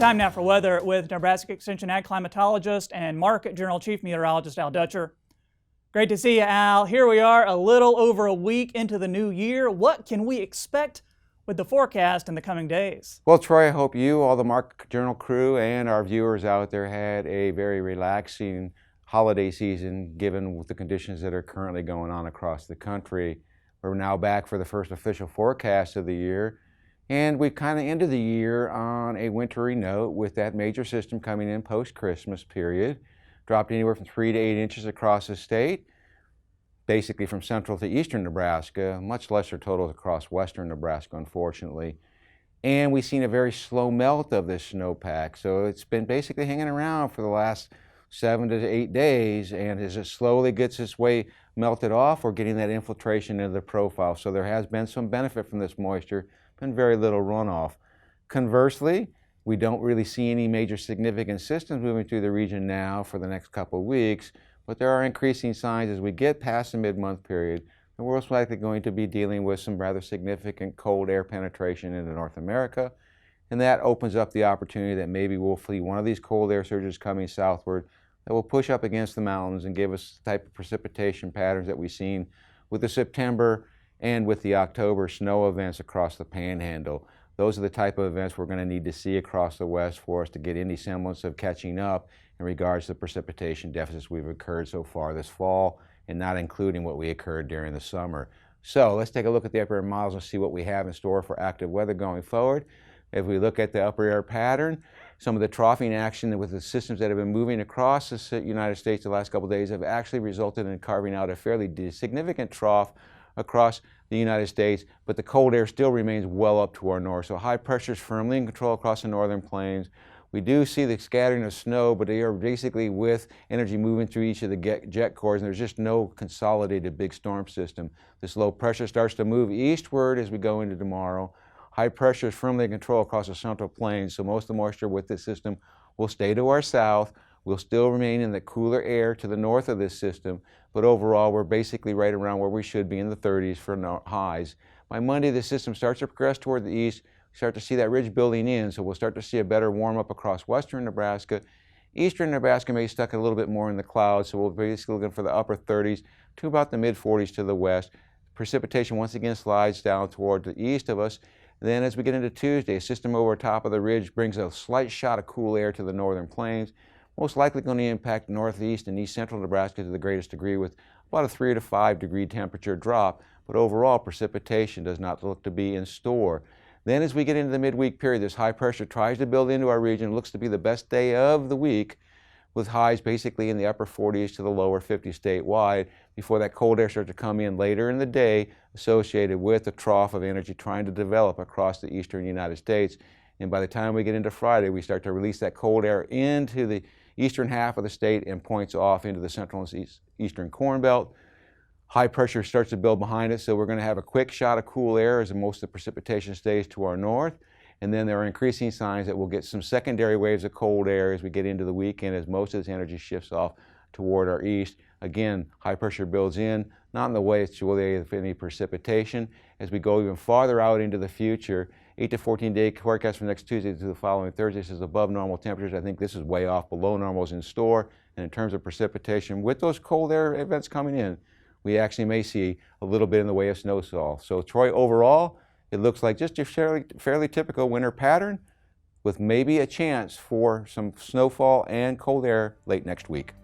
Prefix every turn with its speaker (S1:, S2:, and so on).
S1: Time now for weather with Nebraska Extension Ag Climatologist and Market Journal Chief Meteorologist Al Dutcher. Great to see you, Al. Here we are a little over a week into the new year. What can we expect with the forecast in the coming days?
S2: Well, Troy, I hope you, all the Market Journal crew, and our viewers out there had a very relaxing holiday season, given with the conditions that are currently going on across the country. We're now back for the first official forecast of the year. And we kind of ended the year on a wintry note with that major system coming in post-Christmas period. Dropped anywhere from 3 to 8 inches across the state, basically from central to eastern Nebraska, much lesser totals across western Nebraska, unfortunately. And we've seen a very slow melt of this snowpack. So it's been basically hanging around for the last 7 to 8 days, and as it slowly gets its way melted off, we're getting that infiltration into the profile. So there has been some benefit from this moisture, been very little runoff. Conversely, we don't really see any major significant systems moving through the region now for the next couple of weeks, but there are increasing signs as we get past the mid-month period, and we're most likely going to be dealing with some rather significant cold air penetration into North America, and that opens up the opportunity that maybe we'll see one of these cold air surges coming southward that will push up against the mountains and give us the type of precipitation patterns that we've seen with the September and with the October snow events across the Panhandle. Those are the type of events we're going to need to see across the West for us to get any semblance of catching up in regards to the precipitation deficits we've occurred so far this fall, and not including what we occurred during the summer. So let's take a look at the upper air models and see what we have in store for active weather going forward. If we look at the upper air pattern, some of the troughing action with the systems that have been moving across the United States the last couple of days have actually resulted in carving out a fairly significant trough across the United States, but the cold air still remains well up to our north. So high pressure is firmly in control across the northern plains. We do see the scattering of snow, but they are basically with energy moving through each of the jet cores, and there's just no consolidated big storm system. This low pressure starts to move eastward as we go into tomorrow. High pressure is firmly in control across the central plains, so most of the moisture with this system will stay to our south. We'll still remain in the cooler air to the north of this system, but overall we're basically right around where we should be in the 30s for highs. By Monday, the system starts to progress toward the east. We start to see that ridge building in, so we'll start to see a better warm-up across western Nebraska. Eastern Nebraska may be stuck a little bit more in the clouds, so we'll be basically looking for the upper 30s to about the mid-40s to the west. Precipitation once again slides down toward the east of us. Then as we get into Tuesday, a system over top of the ridge brings a slight shot of cool air to the northern plains, most likely going to impact northeast and east central Nebraska to the greatest degree with about a 3 to 5 degree temperature drop, but overall precipitation does not look to be in store. Then as we get into the midweek period, this high pressure tries to build into our region. It looks to be the best day of the week, with highs basically in the upper 40s to the lower 50s statewide, before that cold air starts to come in later in the day associated with the trough of energy trying to develop across the eastern United States. And by the time we get into Friday, we start to release that cold air into the eastern half of the state and points off into the central and eastern Corn Belt. High pressure starts to build behind it, so we're going to have a quick shot of cool air as most of the precipitation stays to our north. And then there are increasing signs that we'll get some secondary waves of cold air as we get into the weekend as most of this energy shifts off toward our east. Again, high pressure builds in, not in the way it's really of any precipitation. As we go even farther out into the future, 8 to 14 day forecast from next Tuesday to the following Thursday says above normal temperatures. I think this is way off, below normal is in store. And in terms of precipitation, with those cold air events coming in, we actually may see a little bit in the way of snowfall. So Troy, overall, it looks like just a fairly typical winter pattern with maybe a chance for some snowfall and cold air late next week.